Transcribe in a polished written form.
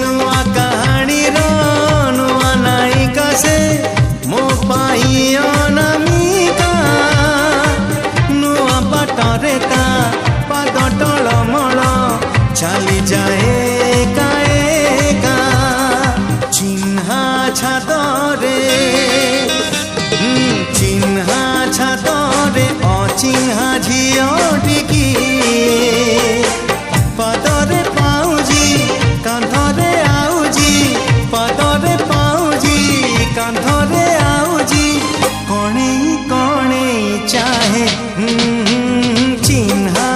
नुआ कहानी रो नुआ नायिका से मो पाई अनामिका नुआ बाटरे ता पाद टलमल चली जाए एका चिन्हा छादरे चिन्हा छादरे अचिन्हा झीटिकी पदरे पाउजी कांधरे आउजी पदरे पाउजी कांधरे आउजी कणे कणे चाहे चिन्हा